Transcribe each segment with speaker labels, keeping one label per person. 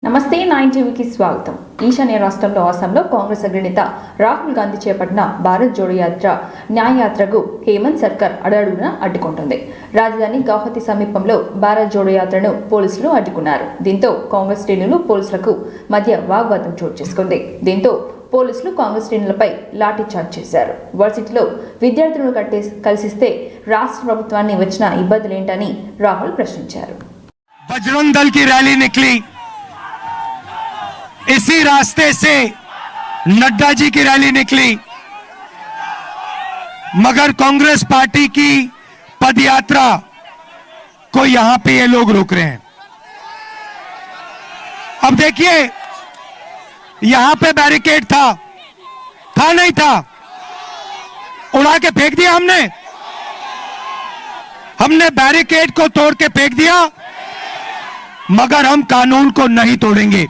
Speaker 1: నమస్తే 9 టీవీకి స్వాగతం. ఈశాన్య రాష్ట్రంలో అస్సాంలో కాంగ్రెస్ అగ్రనేత రాహుల్ గాంధీ చేపట్టిన భారత్ జోడో యాత్ర న్యాయయాత్రకు హేమంత్ సర్కార్ అడుగడుగునా అడ్డుకుంటుంది. రాజధాని గౌహతి సమీపంలో భారత్ జోడో యాత్రను పోలీసులు అడ్డుకున్నారు. దీంతో కాంగ్రెస్ శ్రేణులు పోలీసులకు మధ్య వాగ్వాదం చోటు చేసుకుంది. దీంతో పోలీసులు కాంగ్రెస్ శ్రేణులపై లాఠీచార్జ్ చేశారు. వర్సిటీలో విద్యార్థులను కలిసిస్తే రాష్ట్ర ప్రభుత్వాన్ని వచ్చిన ఇబ్బందులేంటని రాహుల్ ప్రశ్నించారు.
Speaker 2: बजरंग दल की रैली निकली, इसी रास्ते से नड्डा जी की रैली निकली, मगर कांग्रेस पार्टी की पदयात्रा को यहां पे ये लोग रोक रहे हैं. अब देखिए, यहां पे बैरिकेड था नहीं था, उड़ा के फेंक दिया हमने बैरिकेड को तोड़ के फेंक दिया, मगर हम कानून को नहीं तोड़ेंगे.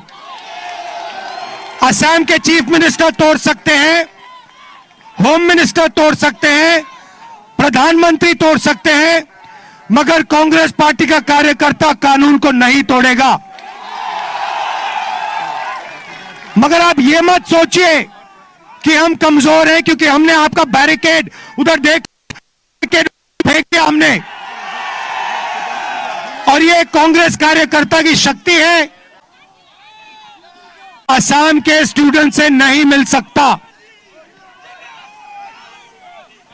Speaker 2: असम के चीफ मिनिस्टर तोड़ सकते हैं, होम मिनिस्टर तोड़ सकते हैं, प्रधानमंत्री तोड़ सकते हैं, मगर कांग्रेस पार्टी का कार्यकर्ता कानून को नहीं तोड़ेगा. मगर आप ये मत सोचिए कि हम कमजोर हैं क्योंकि हमने आपका बैरिकेड उधर देख फेंक दिया हमने, और ये कांग्रेस कार्यकर्ता की शक्ति है, असम के स्टूडेंट से नहीं मिल सकता.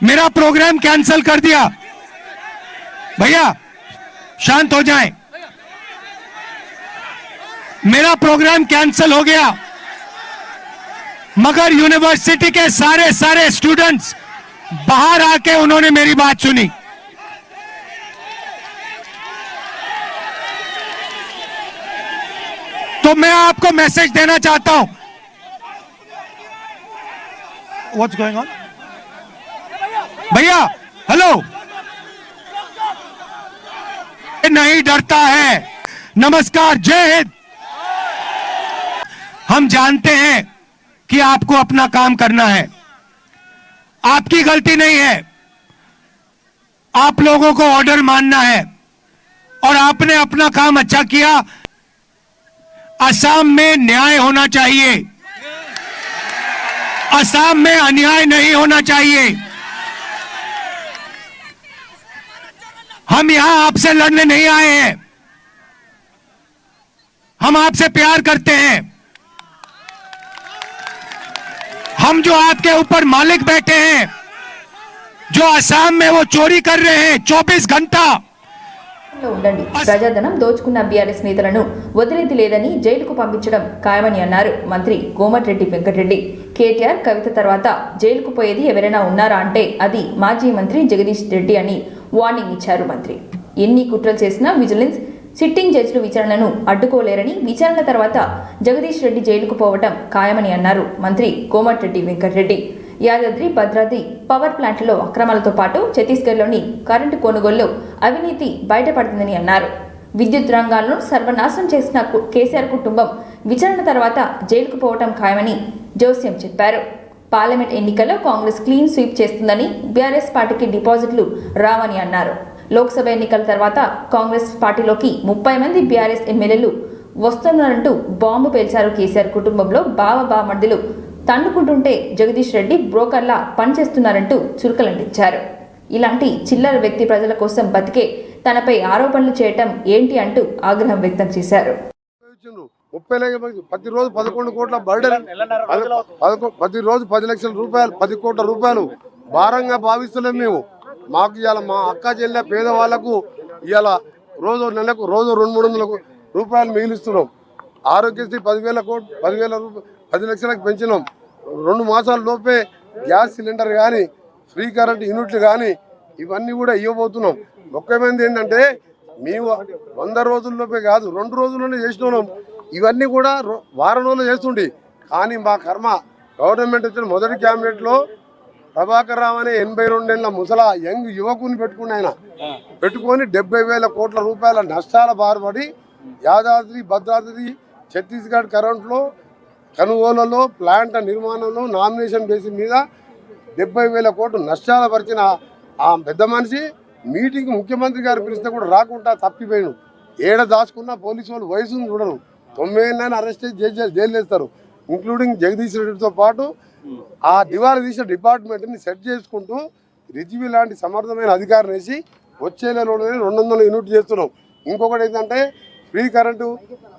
Speaker 2: मेरा प्रोग्राम कैंसिल कर दिया. भैया शांत हो जाएं. मेरा प्रोग्राम कैंसिल हो गया, मगर यूनिवर्सिटी के सारे स्टूडेंट्स बाहर आके उन्होंने मेरी बात सुनी. तो मैं आपको मैसेज देना चाहता हूं. व्हाट्स गोइंग ऑन भैया? हेलो, नहीं डरता है. नमस्कार, जय हिंद. हम जानते हैं कि आपको अपना काम करना है, आपकी गलती नहीं है. आप लोगों को ऑर्डर मानना है और आपने अपना काम अच्छा किया. असम में न्याय होना चाहिए, असम में अन्याय नहीं होना चाहिए. हम यहां आपसे लड़ने नहीं आए हैं, हम आपसे प्यार करते हैं. हम जो आपके ऊपर मालिक बैठे हैं, जो असम में वो चोरी कर रहे हैं 24 घंटा.
Speaker 1: ఉండండి. ప్రజాధనం దోచుకున్న బీఆర్ఎస్ నేతలను వదిలేది లేదని జైలుకు పంపించడం ఖాయమని అన్నారు మంత్రి కోమటిరెడ్డి వెంకటరెడ్డి. కేటీఆర్ కవిత తర్వాత జైలుకు పోయేది ఎవరైనా ఉన్నారా అంటే అది మాజీ మంత్రి జగదీష్ రెడ్డి అని వార్నింగ్ ఇచ్చారు మంత్రి. ఎన్ని కుట్రలు చేసినా విజిలెన్స్ సిట్టింగ్ జడ్జిలు విచారణను అడ్డుకోలేరని, విచారణ తర్వాత జగదీష్ రెడ్డి జైలుకు పోవటం ఖాయమని అన్నారు మంత్రి కోమటిరెడ్డి వెంకటరెడ్డి. యాదాద్రి భద్రాద్రి పవర్ ప్లాంట్లలో అక్రమాలతో పాటు ఛత్తీస్గఢ్లోని కరెంటు కొనుగోలులో అవినీతి బయటపడుతుందని అన్నారు. విద్యుత్ రంగాలను సర్వనాశనం చేసిన కేసీఆర్ కుటుంబం విచారణ తర్వాత జైలుకు పోవటం ఖాయమని జోస్యం చెప్పారు. పార్లమెంట్ ఎన్నికల్లో కాంగ్రెస్ క్లీన్ స్వీప్ చేస్తుందని, బీఆర్ఎస్ పార్టీకి డిపాజిట్లు రావని అన్నారు. లోక్సభ ఎన్నికల తర్వాత కాంగ్రెస్ పార్టీలోకి 30 మంది బీఆర్ఎస్ ఎమ్మెల్యేలు వస్తున్నారంటూ బాంబు పేల్చారు. కేసీఆర్ కుటుంబంలో బావబామర్దులు తన్నుకుంటుంటే జగదీష్ రెడ్డి బ్రోకర్లా పనిచేస్తున్నారంటూ చురుకలంటించారు. ఇలాంటి చిల్లర వ్యక్తి ప్రజల కోసం బతికే తనపై ఆరోపణలు చేయటం ఏంటి అంటూ ఆగ్రహం వ్యక్తం చేశారు.
Speaker 3: ప్రతిరోజు 11 కోట్ల బర్డెన్, ప్రతిరోజు 10 లక్షల రూపాయలు, 10 కోట్ల రూపాయలు భారంగా భావిస్తున్నాం మేము. మాకు ఇవాళ మా అక్క చెల్లె పేదవాళ్లకు ఇవాళ నెలకు 200-300 రూపాయలు మిగిలిస్తున్నాం. ఆరోగ్యశ్రీ 10 లక్షలకు పెంచినాం. 2 మాసాల లోపే గ్యాస్ సిలిండర్ కానీ, ఫ్రీ కరెంట్ యూనిట్లు కానీ ఇవన్నీ కూడా ఇవ్వబోతున్నాం. ముఖ్యమైనది ఏంటంటే మేము 100 రోజుల్లోపే కాదు, 2 రోజుల్లోనే చేస్తున్నాం. ఇవన్నీ కూడా వారం రోజులు చేస్తుండే. కానీ మా కర్మ, గవర్నమెంట్ వచ్చిన మొదటి క్యాబినెట్లో ప్రభాకర్ రావు అనే 82 ఏళ్ల ముసలా యంగ్ యువకుని పెట్టుకొని 70,000 కోట్ల రూపాయల నష్టాల బారుపడి యాదాద్రి భద్రాద్రి ఛత్తీస్గఢ్ కరెంట్లో కొనుగోలులో, ప్లాంట్ నిర్మాణంలో నామినేషన్ బేసిస్ మీద 70,000 కోట్లు నష్టాలు పరిచిన ఆ పెద్ద మనిషి మీటింగ్ ముఖ్యమంత్రి గారు పిలిస్తే కూడా రాకుండా తప్పిపోయాను. ఏడ దాచుకున్న పోలీసు వాళ్ళు వయసును చూడరు. 9 ఏళ్ళైనా అరెస్ట్ చేసి జైలు వేస్తారు, ఇంక్లూడింగ్ జగదీష్ రెడ్డితో పాటు ఆ దివాళా తీసిన డిపార్ట్మెంట్ని సెట్ చేసుకుంటూ రిజ్వీ లాంటి సమర్థమైన అధికారం వేసి వచ్చే నెలలోనే 200 యూనిట్ చేస్తున్నాం. ఇంకొకటి ఏంటంటే ఫ్రీ కరెంటు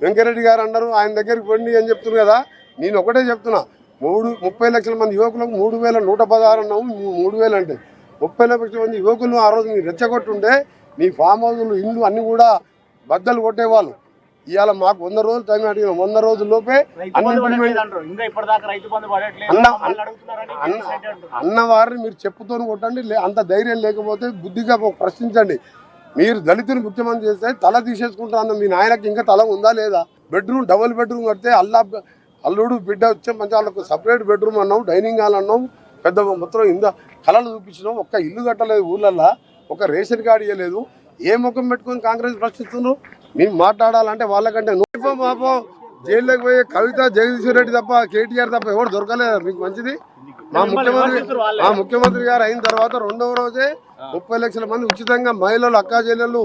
Speaker 3: వెంకరెడ్డి గారు అన్నారు, ఆయన దగ్గరికి పోండి అని చెప్తున్నారు కదా. నేను ఒకటే చెప్తున్నా, 30 లక్షల మంది యువకులకు 3116 అన్నాము. 3000 అంటే 30 లక్షల మంది యువకులను ఆ రోజు మీరు రెచ్చగొట్టుంటే మీ ఫామ్ హౌస్లు ఇల్లు అన్ని కూడా బద్దలు కొట్టేవాళ్ళు. ఇవాళ మాకు 100 రోజులు టైం అడిగిన 100 రోజుల్లోపే అన్నవారిని మీరు చెప్పుతో కొట్టండి. అంత ధైర్యం లేకపోతే బుద్ధిగా ప్రశ్నించండి. మీరు దళితుని ముఖ్యమంత్రి చేస్తే తల తీసేసుకుంటా అన్న మీ నాయనకి ఇంకా తల ఉందా లేదా? బెడ్రూమ్ డబుల్ బెడ్రూమ్ కడితే అల్లుడు బిడ్డ వచ్చే మంచి వాళ్ళకు సపరేట్ బెడ్రూమ్ అన్నాం, డైనింగ్ హాల్ అన్నాం, పెద్ద మొత్తం ఇంత కళలు చూపించినాం. ఒక్క ఇల్లు కట్టలేదు ఊళ్ళల్లో, ఒక రేషన్ కార్డు ఇవ్వలేదు. ఏ ముఖం పెట్టుకొని కాంగ్రెస్ ప్రశ్నిస్తున్నారు? మేము మాట్లాడాలంటే వాళ్ళకంటే పాపం జైల్లోకి పోయే కవిత, జగదీశ్వర్ రెడ్డి తప్ప, కేటీఆర్ తప్ప ఎవరు దొరకలేదు. మీకు మంచిది. మా ముఖ్యమంత్రి గారు అయిన తర్వాత 2వ రోజే 30 లక్షల మంది ఉచితంగా మహిళలు, అక్కా చెల్లెళ్ళు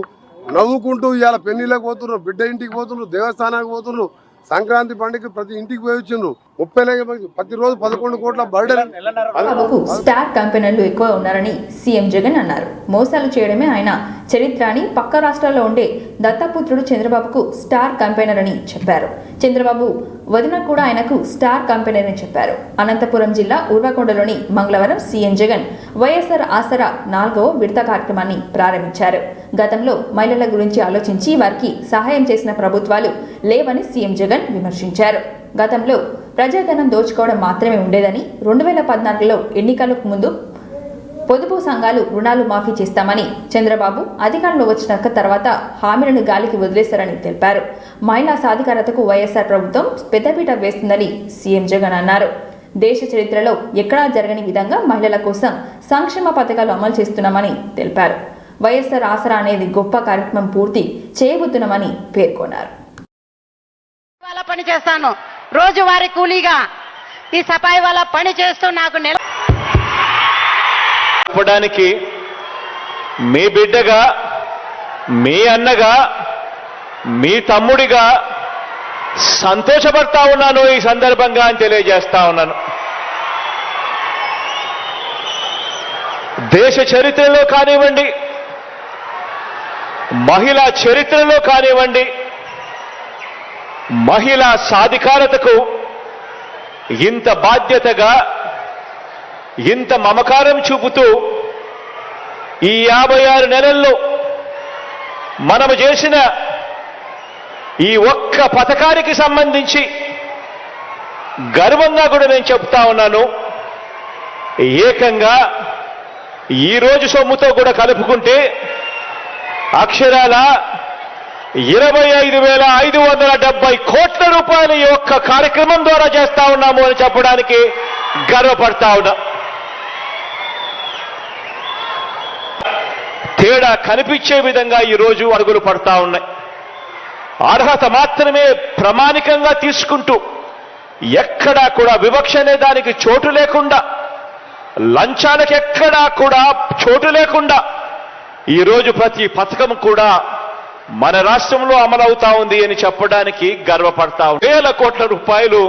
Speaker 3: నవ్వుకుంటూ ఇవాళ పెళ్లిళ్ళకి పోతున్నారు, బిడ్డ ఇంటికి పోతున్నారు, దేవస్థానానికి పోతున్నారు, సంక్రాంతి పండుగ ప్రతి ఇంటికి పోయి వచ్చిండ్రు. 30 లక్షల ప్రతిరోజు 11 కోట్ల బర్డెన్.
Speaker 1: చంద్రబాబుకు స్టార్ క్యాంపెయినర్లు ఎక్కువ ఉన్నారని సీఎం జగన్ అన్నారు. మోసాలు చేయడమే ఆయన చరిత్ర అని పక్క రాష్ట్రాల్లో ఉండే దత్తపుత్రుడు చంద్రబాబుకు స్టార్ క్యాంపెయినర్ అని చెప్పారు. చంద్రబాబు వదిన కూడా ఆయనకు స్టార్ క్యాంపెయినర్ అని చెప్పారు. అనంతపురం జిల్లా ఉర్వకొండలోని మంగళవారం సీఎం జగన్ వైఎస్ఆర్ ఆసరా 4వ విడత కార్యక్రమాన్ని ప్రారంభించారు. గతంలో మహిళల గురించి ఆలోచించి వారికి సహాయం చేసిన ప్రభుత్వాలు లేవని సీఎం జగన్ విమర్శించారు. గతంలో ప్రజాధనం దోచుకోవడం మాత్రమే ఉండేదని, 2014లో ఎన్నికలకు ముందు పొదుపు సంఘాలు రుణాలు మాఫీ చేస్తామని చంద్రబాబు అధికారంలో వచ్చిన తర్వాత హామీలను గాలికి వదిలేశారని తెలిపారు. మహిళా సాధికారతకు వైఎస్ఆర్ ప్రభుత్వం పెద్దపీట వేస్తుందని సీఎం జగన్ అన్నారు. దేశ చరిత్రలో ఎక్కడా జరగని విధంగా మహిళల కోసం సంక్షేమ పథకాలు అమలు చేస్తున్నామని తెలిపారు. వైఎస్ఆర్ ఆసరా అనేది గొప్ప కార్యక్రమం పూర్తి చేయబోతున్నామని పేర్కొన్నారు.
Speaker 4: పని చేస్తాను, రోజువారీ కూలీగా ఈ సఫాయి వాళ్ళ పని చేస్తూ నాకు
Speaker 5: చెప్పడానికి మీ బిడ్డగా, మీ అన్నగా, మీ తమ్ముడిగా సంతోషపడతా ఉన్నాను ఈ సందర్భంగా అని తెలియజేస్తా ఉన్నాను. దేశ చరిత్రలో కానివ్వండి, మహిళా చరిత్రలో కానివ్వండి, మహిళా సాధికారతకు ఇంత బాధ్యతగా, ఇంత మమకారం చూపుతూ ఈ 56 నెలల్లో మనము చేసిన ఈ ఒక్క పథకానికి సంబంధించి గర్వంగా కూడా నేను చెప్తా ఉన్నాను. ఏకంగా ఈ రోజు సొమ్ముతో కూడా కలుపుకుంటే అక్షరాల 25,570 కోట్ల రూపాయలు ఈ ఒక్క కార్యక్రమం ద్వారా చేస్తా ఉన్నాము అని చెప్పడానికి గర్వపడతా ఉన్నా. తేడా కనిపించే విధంగా ఈరోజు అడుగులు పడతా ఉన్నాయి. అర్హత మాత్రమే ప్రామాణికంగా తీసుకుంటూ ఎక్కడా కూడా వివక్ష అనే దానికి చోటు లేకుండా, లంచాలకు ఎక్కడా కూడా చోటు లేకుండా ఈరోజు ప్రతి పథకం కూడా మన రాష్ట్రంలో అమలవుతా ఉంది అని చెప్పడానికి గర్వపడతా ఉంది. 1,000 కోట్ల రూపాయలు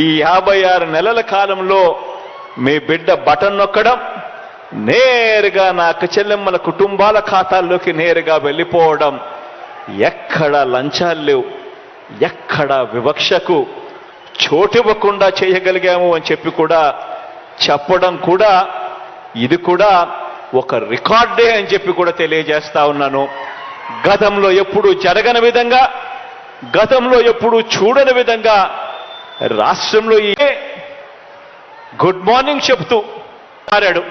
Speaker 5: ఈ 56 నెలల కాలంలో మీ బిడ్డ బటన్ నొక్కడం, నేరుగా నా అక్క చెల్లెమ్మల కుటుంబాల ఖాతాల్లోకి నేరుగా వెళ్ళిపోవడం, ఎక్కడ లంచాలు లేవు, ఎక్కడ వివక్షకు చోటివ్వకుండా చేయగలిగాము అని చెప్పి కూడా చెప్పడం కూడా ఇది కూడా ఒక రికార్డే అని చెప్పి కూడా తెలియజేస్తా ఉన్నాను. గతంలో ఎప్పుడు జరగని విధంగా, గతంలో ఎప్పుడు చూడని విధంగా రాష్ట్రంలో గుడ్ మార్నింగ్ చెప్తూ మారాడు.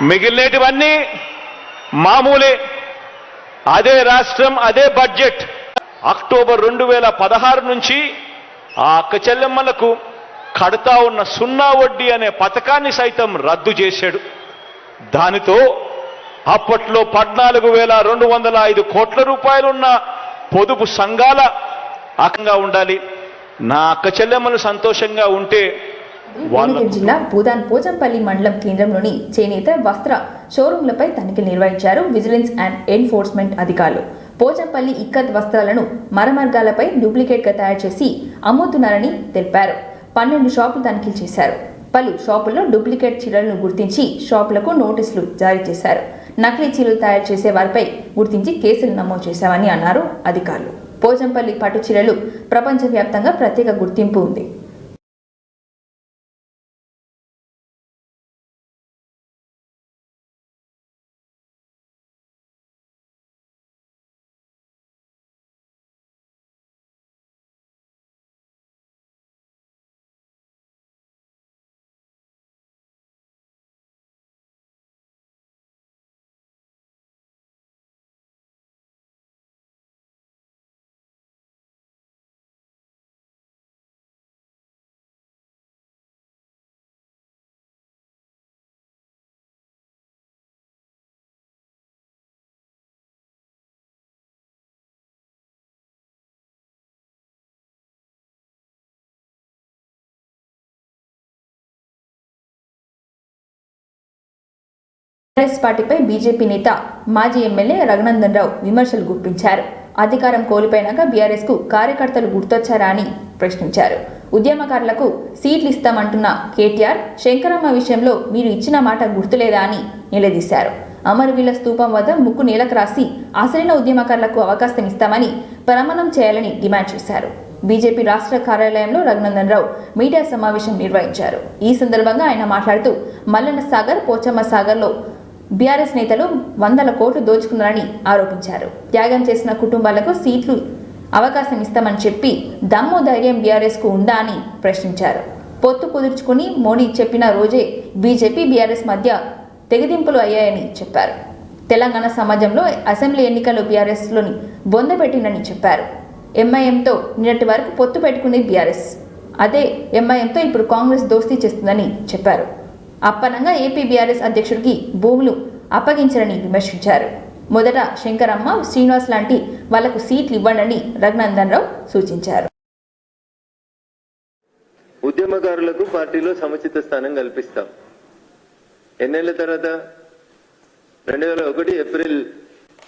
Speaker 5: మిగిలినటివన్నీ మామూలే. అదే రాష్ట్రం, అదే బడ్జెట్. అక్టోబర్ 2016 నుంచి ఆ అక్క చెల్లెమ్మలకు కడతా ఉన్న 0 వడ్డీ అనే పథకాన్ని సైతం రద్దు చేశాడు. దానితో అప్పట్లో 14,205 కోట్ల రూపాయలున్న పొదుపు సంఘాల అకంగా ఉండాలి. నా అక్క చెల్లెమ్మలు సంతోషంగా ఉంటే
Speaker 1: భువనగిరి జిల్లా భూదాన్ పోచంపల్లి మండలం కేంద్రంలోని చేనేత వస్త్ర షోరూంలపై తనిఖీలు నిర్వహించారు విజిలెన్స్ అండ్ ఎన్ఫోర్స్మెంట్ అధికారులు. పోచంపల్లి ఇక్కత్ వస్త్రాలను మరమర్గాలపై డూప్లికేట్గా తయారు చేసి అమ్ముతున్నారని తెలిపారు. 12 షాపులు తనిఖీలు చేశారు. పలు షాపుల్లో డూప్లికేట్ చీరలను గుర్తించి షాపులకు నోటీసులు జారీ చేశారు. నకిలీ చీరలు తయారు చేసే వారిపై గుర్తించి కేసులు నమోదు చేశామని అన్నారు అధికారులు. పోచంపల్లి పట్టు చీరలు ప్రపంచవ్యాప్తంగా ప్రత్యేక గుర్తింపు ఉంది. కాంగ్రెస్ పార్టీపై బీజేపీ నేత మాజీ ఎమ్మెల్యే రఘునందన్ రావు విమర్శలు గుప్పించారు. అధికారం కోల్పోయినాక బీఆర్ఎస్ కు కార్యకర్తలు గుర్తొచ్చారా అని ప్రశ్నించారు. ఉద్యమకారులకు సీట్లు ఇస్తామంటున్న కేటీఆర్, శంకరమ్మ విషయంలో మీరు ఇచ్చిన మాట గుర్తులేదా అని నిలదీశారు. అమరవీళ్ల స్తూపం వద్ద ముక్కు నేలకు రాసి అసలైన ఉద్యమకారులకు అవకాశం ఇస్తామని ప్రమాణం చేయాలని డిమాండ్ చేశారు. బీజేపీ రాష్ట్ర కార్యాలయంలో రఘునందన్ రావు మీడియా సమావేశం నిర్వహించారు. ఈ సందర్భంగా ఆయన మాట్లాడుతూ మల్లన్న సాగర్, పోచమ్మ సాగర్లో బీఆర్ఎస్ నేతలు 100 కోట్లు దోచుకున్నారని ఆరోపించారు. త్యాగం చేసిన కుటుంబాలకు సీట్లు అవకాశం ఇస్తామని చెప్పి దమ్ము ధైర్యం బీఆర్ఎస్ కు ఉందా అని ప్రశ్నించారు. పొత్తు కుదుర్చుకుని మోడీ చెప్పిన రోజే బీజేపీ బీఆర్ఎస్ మధ్య తెగదింపులు అయ్యాయని చెప్పారు. తెలంగాణ సమాజంలో అసెంబ్లీ ఎన్నికల్లో బీఆర్ఎస్లోని బొందపెట్టిందని చెప్పారు. ఎంఐఎంతో నిన్నటి వరకు పొత్తు పెట్టుకునేది బీఆర్ఎస్, అదే ఎంఐఎంతో ఇప్పుడు కాంగ్రెస్ దోస్తీ చేస్తుందని చెప్పారు. అప్పనంగా ఏపీ బీఆర్ఎస్ అధ్యక్షుడికి భూములు అప్పగించారని విమర్శించారు. మొదట శంకరమ్మ, శ్రీనివాస్ లాంటి వాళ్లకు సీట్లు ఇవ్వండి రఘునందన్ రావు సూచించారు.
Speaker 6: ఉద్యమకారులకు పార్టీలో సముచిత స్థానం కల్పిస్తాం. ఎన్నేళ్ల తర్వాత 2001 ఏప్రిల్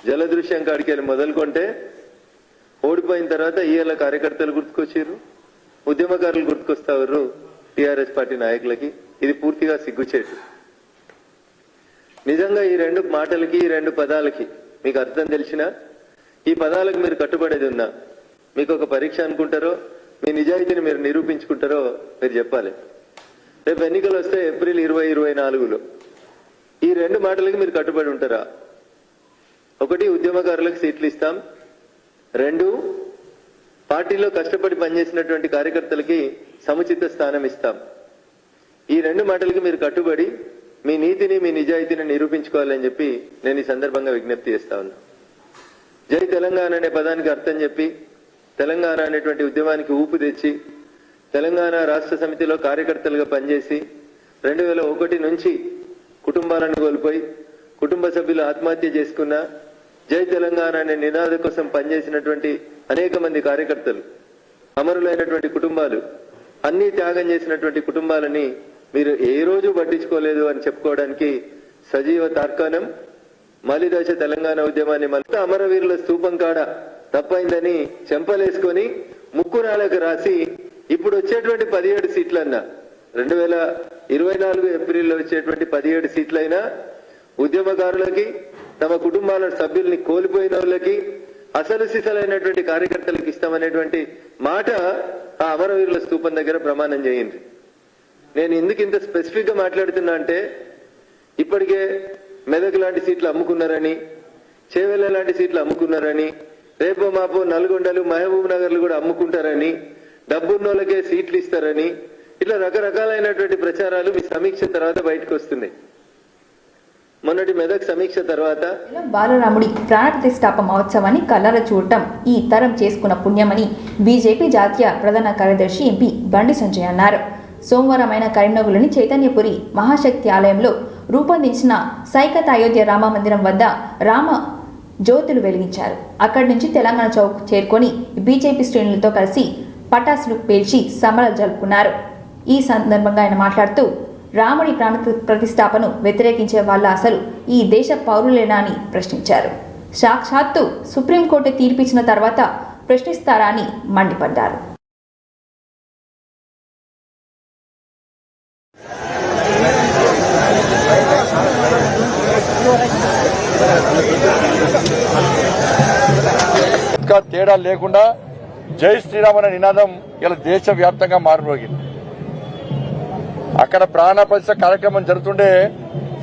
Speaker 6: జలదృశ్యం కాడికి వెళ్ళి మొదలుకొంటే ఓడిపోయిన తర్వాత ఈయన కార్యకర్తలు గుర్తుకొచ్చారు, ఉద్యమకారులు గుర్తుకొస్తారు టీఆర్ఎస్ పార్టీ నాయకులకి. ఇది పూర్తిగా సిగ్గుచేటు. నిజంగా ఈ 2 మాటలకి, ఈ 2 పదాలకి మీకు అర్థం తెలిసినా, ఈ పదాలకు మీరు కట్టుబడేది ఉన్నా, మీకు ఒక పరీక్ష అనుకుంటారో, మీ నిజాయితీని మీరు నిరూపించుకుంటారో మీరు చెప్పాలి. రేపు ఎన్నికలు వస్తే ఏప్రిల్ 2024లో ఈ 2 మాటలకి మీరు కట్టుబడి ఉంటారా? 1, ఉద్యమకారులకు సీట్లు ఇస్తాం. 2, పార్టీలో కష్టపడి పనిచేసినటువంటి కార్యకర్తలకి సముచిత స్థానం ఇస్తాం. ఈ 2 మాటలకి మీరు కట్టుబడి మీ నీతిని, మీ నిజాయితీని నిరూపించుకోవాలని చెప్పి నేను ఈ సందర్భంగా విజ్ఞప్తి చేస్తా ఉన్నా. జై తెలంగాణ అనే పదానికి అర్థం చెప్పి, తెలంగాణ అనేటువంటి ఉద్యమానికి ఊపు తెచ్చి, తెలంగాణ రాష్ట్ర సమితిలో కార్యకర్తలుగా పనిచేసి 2001 నుంచి కుటుంబాలను కోల్పోయి కుటుంబ సభ్యులు ఆత్మహత్య చేసుకున్న, జై తెలంగాణ అనే నినాదం కోసం పనిచేసినటువంటి అనేక మంది కార్యకర్తలు, అమరులైనటువంటి కుటుంబాలు, అన్ని త్యాగం చేసినటువంటి కుటుంబాలని మీరు ఏ రోజు పట్టించుకోలేదు అని చెప్పుకోవడానికి సజీవ తార్కాణం మలిదశ తెలంగాణ ఉద్యమాన్ని మళ్ళీ అమరవీరుల స్తూపం కాడ తప్పైందని చెంపలేసుకొని ముక్కునాలకు రాసి ఇప్పుడు వచ్చేటువంటి 17 సీట్లన్నా, 2024 ఏప్రిల్లో వచ్చేటువంటి 17 సీట్లైనా ఉద్యమకారులకి, తమ కుటుంబాల సభ్యుల్ని కోల్పోయిన వాళ్ళకి, అసలు సిసలైనటువంటి కార్యకర్తలకు ఇస్తామనేటువంటి మాట ఆ అమరవీరుల స్తూపం దగ్గర ప్రమాణం చేయండి. నేను ఎందుకు ఇంత స్పెసిఫిక్ గా మాట్లాడుతున్నా అంటే, ఇప్పటికే మెదక్ లాంటి సీట్లు అమ్ముకున్నారని, చేవెళ్ళ లాంటి సీట్లు అమ్ముకున్నారని, రేపో మాపో నల్గొండలు, మహబూబ్ నగర్లు కూడా అమ్ముకుంటారని, డబ్బున్నోళ్ళకే సీట్లు ఇస్తారని, ఇట్లా రకరకాలైనటువంటి ప్రచారాలు మీ సమీక్ష తర్వాత బయటకు వస్తున్నాయి. మొన్నటి మెదక్ సమీక్ష తర్వాత
Speaker 1: బాలరాముడి ప్రాణ ప్రతిష్ఠాప మహోత్సవాన్ని కళ్ళారా చూడటం ఈ తరం చేసుకున్న పుణ్యమని బీజేపీ జాతీయ ప్రధాన కార్యదర్శి ఎంపీ బండి సంజయ్ అన్నారు. సోమవారమైన కరీంనగర్లోని చైతన్యపురి మహాశక్తి ఆలయంలో రూపొందించిన సైకత్ అయోధ్య రామ మందిరం వద్ద రామ జ్యోతులు వెలిగించారు. అక్కడి నుంచి తెలంగాణ చౌక్ చేరుకొని బీజేపీ శ్రేణులతో కలిసి పటాసులు పేల్చి సంబరాలు జరుపుకున్నారు. ఈ సందర్భంగా ఆయన మాట్లాడుతూ, రాముడి ప్రాణ ప్రతిష్ఠాపను వ్యతిరేకించే వాళ్ళ అసలు ఈ దేశ పౌరులేనా అని ప్రశ్నించారు. సాక్షాత్తు సుప్రీంకోర్టు తీర్పిచ్చిన తర్వాత ప్రశ్నిస్తారా అని మండిపడ్డారు.
Speaker 7: తేడా లేకుండా జై శ్రీరామ్ అనే నినాదం ఇలా దేశవ్యాప్తంగా మారుమోగింది. అక్కడ ప్రాణ ప్రతిష్ఠ కార్యక్రమం జరుగుతుండే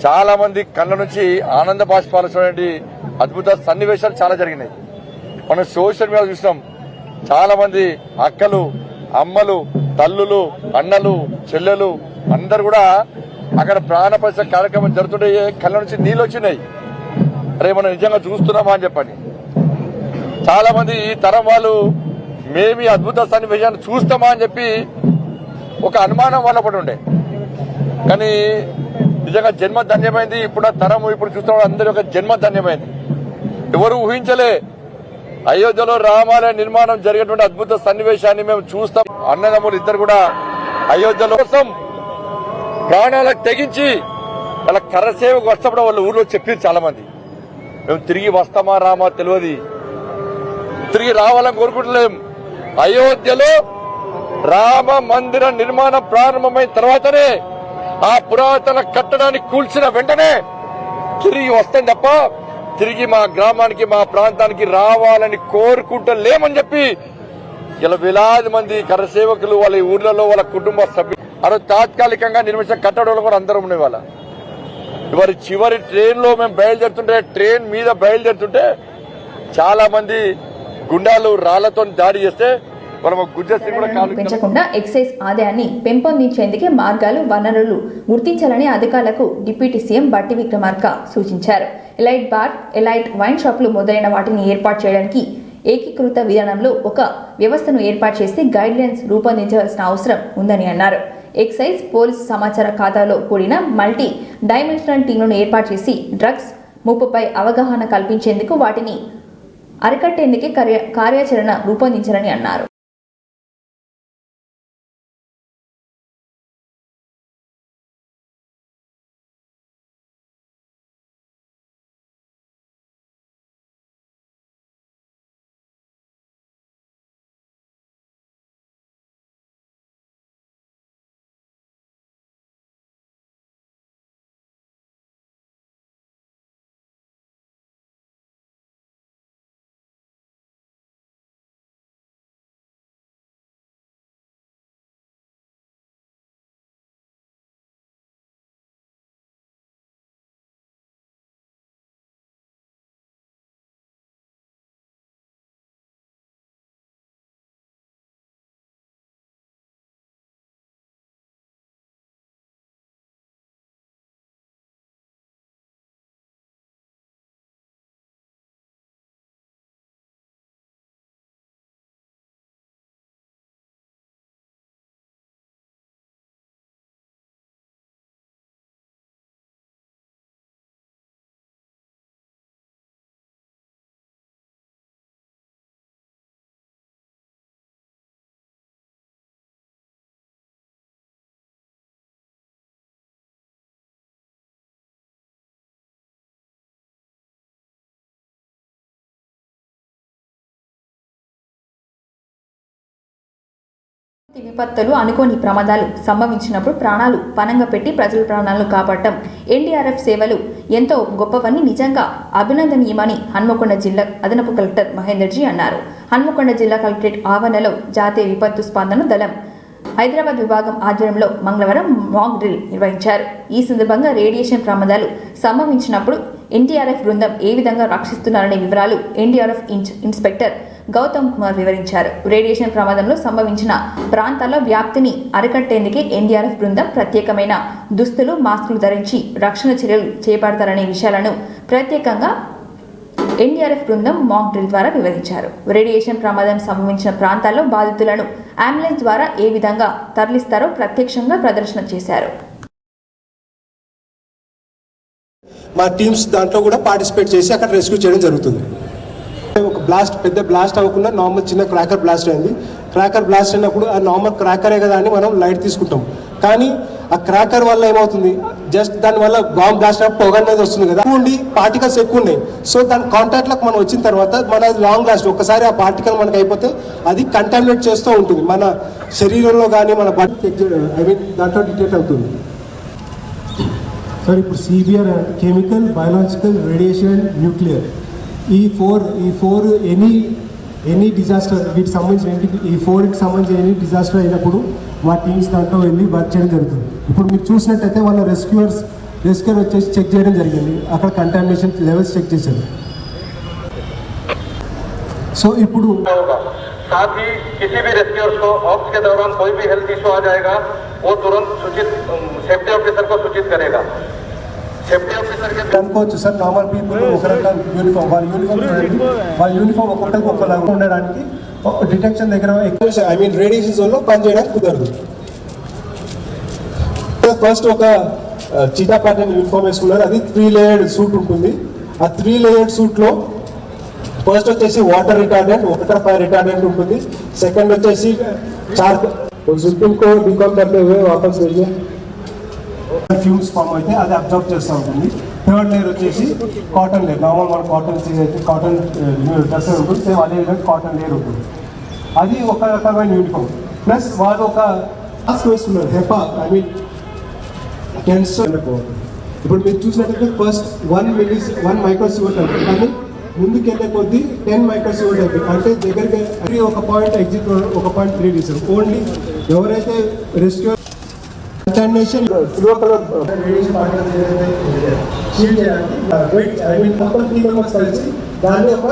Speaker 7: చాలా మంది కళ్ళ నుంచి ఆనంద బాష్పాలటువంటి అద్భుత సన్నివేశాలు చాలా జరిగినాయి. మనం సోషల్ మీడియా చూసినాం. చాలా మంది అక్కలు, అమ్మలు, తల్లులు, అన్నలు, చెల్లెలు అందరు కూడా అక్కడ ప్రాణ ప్రతిష్ఠ కార్యక్రమం జరుగుతుంటే కళ్ళ నుంచి నీళ్ళు వచ్చినాయి. అరే మనం నిజంగా చూస్తున్నామా అని చెప్పండి. చాలా మంది ఈ తరం వాళ్ళు మేమీ అద్భుత సన్నివేశాన్ని చూస్తామా అని చెప్పి ఒక అనుమానం వాళ్ళ పడి ఉండే. కానీ నిజంగా జన్మ ధన్యమైంది. ఇప్పుడు ఆ తరం ఇప్పుడు చూస్తున్న అందరి ఒక జన్మ ధన్యమైంది. ఎవరు ఊహించలే అయోధ్యలో రామాలయ నిర్మాణం జరిగేటువంటి అద్భుత సన్నివేశాన్ని మేము చూస్తాం. అన్నదమ్ములు ఇద్దరు కూడా అయోధ్యలో కోసం ప్రాణాలకు తెగించి వాళ్ళ కర్రసేవకు వస్తప్పుడు వాళ్ళ ఊర్లో చెప్పారు చాలా మంది. మేము తిరిగి వస్తామా రామా తెలియదు, తిరిగి రావాలని కోరుకుంటలేం. అయోధ్యలో రామ మందిర నిర్మాణం ప్రారంభమైన తర్వాతనే ఆ పురాతన కట్టడాన్ని కూల్చిన వెంటనే తిరిగి వస్తాం తప్ప తిరిగి మా గ్రామానికి మా ప్రాంతానికి రావాలని కోరుకుంటలేమని చెప్పి ఇలా వేలాది మంది కరసేవకులు వాళ్ళ ఊర్లలో వాళ్ళ కుటుంబ సభ్యులు అలా తాత్కాలికంగా నిర్మించిన కట్టడంలో కూడా అందరం ఉండే వాళ్ళ. ఇవాళ చివరి ట్రైన్ లో మేము బయలుదేరుతుంటే ట్రైన్ మీద బయలుదేరుతుంటే చాలా మంది గుండాలు రాళ్లతో దాడి చేస్తే
Speaker 1: పెంచకుండా ఎక్సైజ్ ఆదాయాన్ని పెంపొందించేందుకే మార్గాలు, వనరులు గుర్తించాలని అధికారులకు డిప్యూటీ సీఎం బట్టి విక్రమార్క సూచించారు. ఎలైట్ బార్, ఎలైట్ వైన్ షాపులు మొదలైన వాటిని ఏర్పాటు చేయడానికి ఏకీకృత విధానంలో ఒక వ్యవస్థను ఏర్పాటు చేసి గైడ్ లైన్స్ రూపొందించవలసిన అవసరం ఉందని అన్నారు. ఎక్సైజ్, పోలీసు సమాచార ఖాతాలో కూడిన మల్టీ డైమెన్షనల్ టీంలను ఏర్పాటు చేసి డ్రగ్స్ ముప్పుపై అవగాహన కల్పించేందుకు, వాటిని అరికట్టేందుకే కార్యాచరణ రూపొందించాలని అన్నారు. విపత్తులు, అనుకోని ప్రమాదాలు సంభవించినప్పుడు ప్రాణాలు పణంగా పెట్టి ప్రజల ప్రాణాలను కాపాడటం ఎన్డీఆర్ఎఫ్ సేవలు ఎంతో గొప్పవని, నిజంగా అభినందనీయమని హన్మకొండ జిల్లా అదనపు కలెక్టర్ మహేందర్జీ అన్నారు. హన్మకొండ జిల్లా కలెక్టరేట్ ఆవరణలో జాతీయ విపత్తు స్పందన దళం హైదరాబాద్ విభాగం ఆధ్వర్యంలో మంగళవారం మాక్ డ్రిల్ నిర్వహించారు. ఈ సందర్భంగా రేడియేషన్ ప్రమాదాలు సంభవించినప్పుడు ఎన్డీఆర్ఎఫ్ బృందం ఏ విధంగా రక్షిస్తున్నారనే వివరాలు ఎన్డీఆర్ఎఫ్ ఇన్స్పెక్టర్ గౌతమ్ కుమార్ వివరించారు. రేడియేషన్ ప్రమాదంలో సంభవించిన ప్రాంతాల్లో వ్యాప్తిని అరికట్టేందుకే ఎన్డీఆర్ఎఫ్ బృందం ప్రత్యేకమైన దుస్తులు, మాస్కులు ధరించి రక్షణ చర్యలు చేపడతారనే విషయాలను ప్రత్యేకంగా ఎన్డీఆర్ఎఫ్ బృందం మాక్ డ్రిల్ ద్వారా వివరించారు. రేడియేషన్ ప్రమాదం సంభవించిన ప్రాంతాల్లో బాధితులను అంబులెన్స్ ద్వారా ఏ విధంగా తరలిస్తారో ప్రత్యక్షంగా ప్రదర్శన చేశారు.
Speaker 8: మా టీమ్స్ దాంట్లో కూడా పార్టిసిపేట్ చేసి అక్కడ రెస్క్యూ చేయడం జరుగుతుంది. ఒక బ్లాస్ట్, పెద్ద బ్లాస్ట్ అవ్వకుండా నార్మల్ చిన్న క్రాకర్ బ్లాస్ట్ అయింది. క్రాకర్ బ్లాస్ట్ అయినప్పుడు ఆ నార్మల్ క్రాకరే కదా అని మనం లైట్ తీసుకుంటాం. కానీ ఆ క్రాకర్ వల్ల ఏమవుతుంది, జస్ట్ దాని వల్ల బాంబ్ బ్లాస్ట్ పొగ అనేది వస్తుంది కదా, ఉండి పార్టికల్స్ ఎక్కువ ఉన్నాయి. సో దాని కాంటాక్ట్లోకి మనం వచ్చిన తర్వాత మన లాంగ్ లాస్ట్, ఒకసారి ఆ పార్టికల్ మనకు అయిపోతే అది కంటామినేట్ చేస్తూ ఉంటుంది మన శరీరంలో కానీ మన దాంట్లో డిటెక్ట్ అవుతుంది. సార్ ఇప్పుడు CVR chemical, biological, radiation, nuclear, ఈ ఫోర్ ఎనీ డిజాస్టర్ వీటికి సంబంధించిన ఈ ఫోర్కి సంబంధించిన ఎనీ డిజాస్టర్ అయినప్పుడు మా టీమ్స్ దాంట్లో వెళ్ళి వర్క్ చేయడం జరుగుతుంది. ఇప్పుడు మీరు చూసినట్టయితే వాళ్ళ రెస్క్యూర్ వచ్చేసి చెక్ చేయడం జరిగింది, అక్కడ కంటామినేషన్ లెవెల్స్ చెక్ చేశారు. సో ఇప్పుడు
Speaker 9: साथ ही किसी भी रेस्क्यूअर्स को ऑप्स के दौरान कोई भी हेल्थ इशू आ जाएगा वो तुरंत सूचित सेफ्टी ऑफिसर को सूचित करेगा. सेफ्टी ऑफिसर के
Speaker 8: అనుకోవచ్చు సార్, నార్మల్ పీపుల్ ఒక రకం యూనిఫామ్ వాళ్ళ యూనిఫామ్ ఒక్కొక్కరికి ఒక్కలాగా ఉండడానికి డిటెక్షన్ దగ్గర ఎక్కువ రేడియేషన్ జోన్లో పనిచేయడానికి కుదరదు. ఫస్ట్ ఒక చీటా ప్యాటర్న్ యూనిఫామ్ వేసుకున్నారు, అది 3 లేయర్డ్ సూట్ ఉంటుంది. ఆ 3 లేయర్డ్ సూట్లో ఫస్ట్ వచ్చేసి వాటర్ రిటార్డెంట్, ఒకట ఫైర్ రిటార్డెంట్ ఉంటుంది. సెకండ్ వచ్చేసి ఫ్యూమ్స్ ఫామ్ అయితే అది అబ్జర్వ్ చేస్తూ ఉంటుంది. థర్డ్ లేయర్ వచ్చేసి కాటన్ లేయర్, నార్మల్ మన కాటన్ కాటన్ డ్రెస్ ఉంటుంది, సేమ్ అదే విధంగా కాటన్ లేయర్ ఉంటుంది. అది ఒక రకమైన యూనిఫామ్. ప్లస్ వాళ్ళు ఒక మాస్క్ వేస్తున్నారు, హెపా క్యాన్సర్. ఇప్పుడు మీరు చూసినట్లయితే ఫస్ట్ 1 మైక్రోసివర్ అవుతుంది, కానీ ముందుకు వెళ్ళే కొద్దీ 10 మైక్రోసివర్ అవుతుంది. అంటే దగ్గరికి ఒక పాయింట్ ఎగ్జిట్, ఒక పాయింట్ 3 తీసారు. ఓన్లీ ఎవరైతే rescue contamination silver colour radiation particles ఏదైతే షీల్డ్ చేయడానికి మొత్తం 3 మెంబర్స్ కలిసి దాన్ని ఒక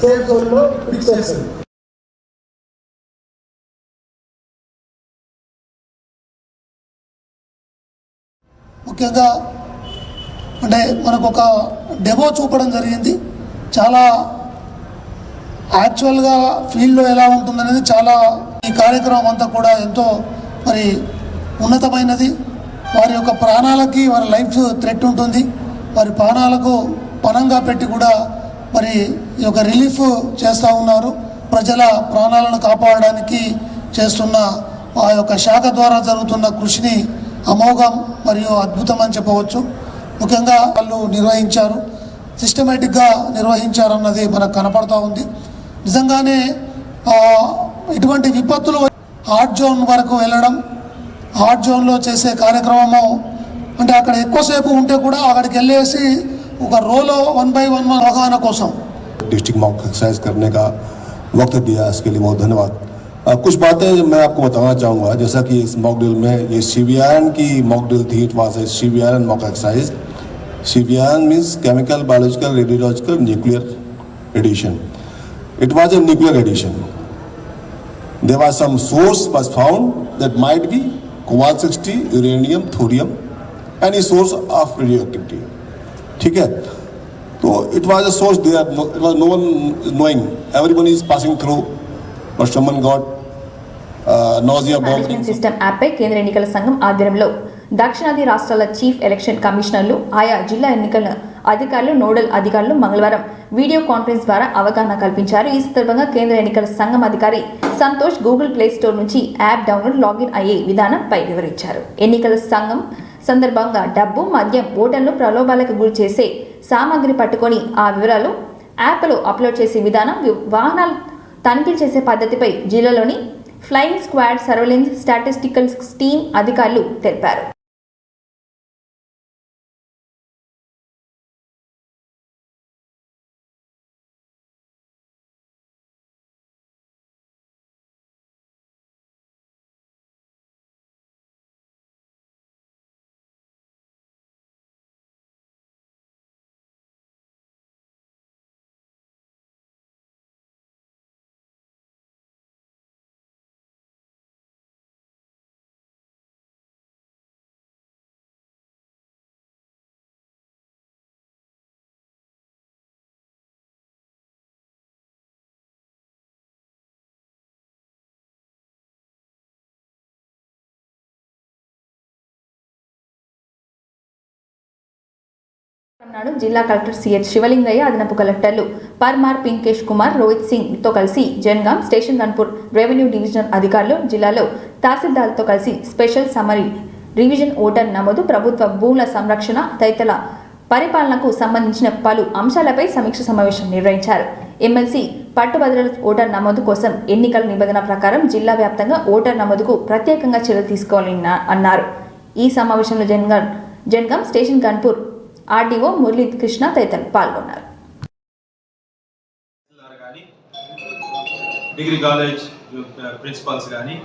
Speaker 8: సేఫ్ జోన్లో ఫిక్స్ చేస్తారు.
Speaker 10: ముఖ్యంగా అంటే మనకు ఒక డెమో చూపడం జరిగింది. చాలా యాక్చువల్గా ఫీల్డ్లో ఎలా ఉంటుందనేది చాలా, ఈ కార్యక్రమం అంతా కూడా ఎంతో మరి ఉన్నతమైనది. వారి యొక్క ప్రాణాలకి వారి లైఫ్ థ్రెట్ ఉంటుంది, వారి ప్రాణాలకు పణంగా పెట్టి కూడా మరి ఈ యొక్క రిలీఫ్ చేస్తూ ఉన్నారు. ప్రజల ప్రాణాలను కాపాడడానికి చేస్తున్న ఆ యొక్క శాఖ ద్వారా జరుగుతున్న కృషిని అమోఘం మరియు అద్భుతం అని చెప్పవచ్చు. ముఖ్యంగా వాళ్ళు నిర్వహించారు, సిస్టమేటిక్గా నిర్వహించారన్నది మనకు కనపడుతూ ఉంది. నిజంగానే ఇటువంటి విపత్తులు హాట్ జోన్ వరకు వెళ్ళడం, హాట్ జోన్లో చేసే కార్యక్రమము అంటే అక్కడ ఎక్కువసేపు ఉంటే కూడా అక్కడికి వెళ్ళేసి ఒక రోలో 1 by 1 అవగాహన కోసం
Speaker 11: डिस्ट्रिक्ट मॉक एक्सरसाइज करने का वक्त दिया, इसके लिए बहुत धन्यवाद. कुछ बातें मैं आपको बताना चाहूँगा. जैसा कि इस मॉक ड्रिल में ये CVRN की मॉक ड्रिल थी, it was a CVRN mock exercise. CVRN means chemical, biological, radiological, nuclear radiation. It was a nuclear radiation. There was some source was found that might be cobalt-60, uranium, thorium, any source of radioactivity. ठीक है, तो it was a source there. It was no one knowing. Everyone is passing through, but someone got nausea, vomiting.
Speaker 1: System యాప్పై కేంద్ర ఎన్నికల సంఘం ఆధ్వర్యంలో దక్షిణాది రాష్ట్రాల చీఫ్ ఎలక్షన్ కమిషనర్లు, ఆయా జిల్లా ఎన్నికల అధికారులు, నోడల్ అధికారులు మంగళవారం వీడియో కాన్ఫరెన్స్ ద్వారా అవగాహన కల్పించారు. ఈ సందర్భంగా కేంద్ర ఎన్నికల సంఘం అధికారి సంతోష్ గూగుల్ ప్లే స్టోర్ నుంచి యాప్ డౌన్లోడ్, లాగిన్ అయ్యే విధానంపై వివరించారు. ఎన్నికల సంఘం సందర్భంగా డబ్బు, మద్యం, ఓటర్లను ప్రలోభాలకు గురి చేసే సామాగ్రి పట్టుకొని ఆ వివరాలు యాప్లో అప్లోడ్ చేసే విధానం, వాహనాలు తనిఖీలు చేసే పద్ధతిపై జిల్లాలోని flying squad, surveillance, statistical team అధికారులు తెలిపారు. నాడు జిల్లా కలెక్టర్ సిహెచ్ శివలింగయ్య, అదనపు కలెక్టర్లు పర్మార్, పింకేష్ కుమార్, రోహిత్ సింగ్ తో కలిసి Jangaon, station Ghanpur revenue divisional అధికారులు, జిల్లాలో తహసీల్దార్లతో కలిసి స్పెషల్ సమ్మరీ రివిజన్ ఓటర్ నమోదు, ప్రభుత్వ భూముల సంరక్షణ తదితర పరిపాలనకు సంబంధించిన పలు అంశాలపై సమీక్ష సమావేశం నిర్వహించారు. ఎమ్మెల్సీ పట్టుభద్రుల ఓటర్ నమోదు కోసం ఎన్నికల నిబంధన ప్రకారం జిల్లా వ్యాప్తంగా ఓటర్ నమోదుకు ప్రత్యేకంగా చర్యలు తీసుకోవాలని అన్నారు. ఈ సమావేశంలో జనగాం స్టేషన్ గన్పూర్ ఆర్డీఓ మురళీ కృష్ణ తదితరులు పాల్గొన్నారు.
Speaker 12: డిగ్రీ కాలేజ్ ప్రిన్సిపాల్స్ కానీ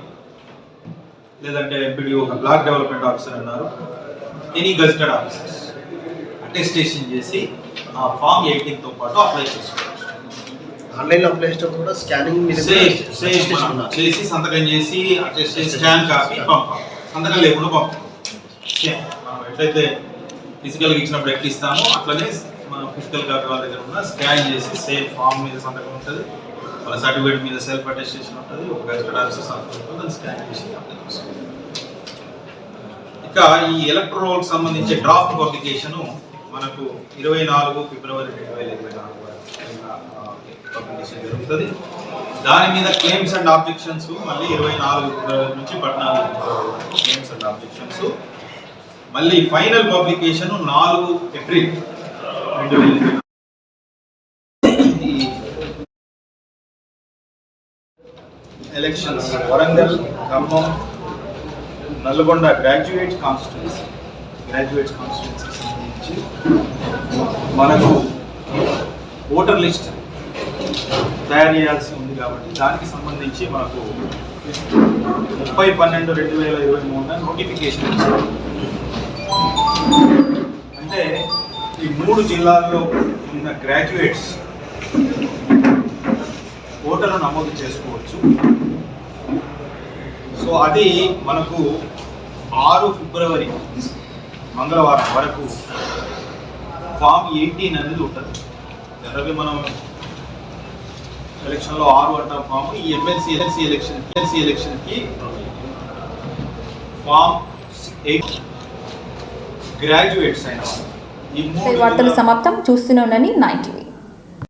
Speaker 12: లేదంటే ఎంపీడీఓ బ్లాక్ డెవలప్మెంట్ ఆఫీసర్ అన్నారు, ఎనీ గజిటెడ్ ఆఫీసర్స్ అటెస్టేషన్ చేసి ఆ ఫామ్ 18తో పాటు అప్లై చేసుకోవచ్చు.
Speaker 13: ఆన్లైన్లో అప్లై చేసినప్పుడు కూడా స్కానింగ్
Speaker 12: చేసి సంతకం చేసి అటెస్ట్ చేసి స్కాన్ కాపీ పంపాలి, సంతకం లేకుండా పంపాలి. మనం ఎట్లయితే ఫిజికల్గా ఇచ్చినప్పుడు ఎట్లా ఇస్తామో అట్లనే మన ఫిజికల్ కాపీ వాళ్ళ దగ్గర ఉన్న స్కాన్ చేసి సేమ్ ఫామ్ మీద సంతకం ఉంటుంది, వాళ్ళ సర్టిఫికేట్ మీద సెల్ఫ్ అటెస్టేషన్ ఉంటుంది, ఒక గజిటెడ్ ఆఫీసర్ సంతకం ఉంటుంది, దాన్ని స్కాన్ చేసి అప్లై చేసుకోవాలి. ఇక ఈ ఎలక్ట్రోల్ సంబంధించి డ్రాఫ్ట్ పబ్లికేషను మనకు 24 ఫిబ్రవరి 2024 పబ్లికేషన్ జరుగుతుంది. దాని మీద క్లెయిమ్స్ అండ్ ఆబ్జెక్షన్స్ మళ్ళీ 24 ఫిబ్రవరి నుంచి 14 ఫిబ్రవరి వరకు క్లెయిమ్స్ అండ్ ఆబ్జెక్షన్స్, మళ్ళీ final publication 4 April 2024. Elections Warangal, Khammam, Nalgonda graduates constituency సంబంధించి మనకు ఓటర్ లిస్ట్ తయారు చేయాల్సి ఉంది కాబట్టి దానికి సంబంధించి మనకు 30/12/2023 నోటిఫికేషన్ ఇచ్చారు. అంటే ఈ 3 జిల్లాల్లో ఉన్న గ్రాడ్యుయేట్స్ ఓటర్లు నమోదు చేసుకోవచ్చు. సో అది మనకు 6 ఫిబ్రవరి మంగళవారం వరకు ఫామ్ 18 అనేది ఉంటుంది. జనరల్గా మనం ఎలక్షన్లో 6 అంటాం ఫామ్, ఈ ఎమ్మెల్సీ ఎలక్షన్కి ఫామ్ 8 గ్రాడ్యుయేట్స్ అయిన
Speaker 1: ఈ వార్తలు సమాప్తం. చూస్తూనే ఉండండి 9 టీవీ.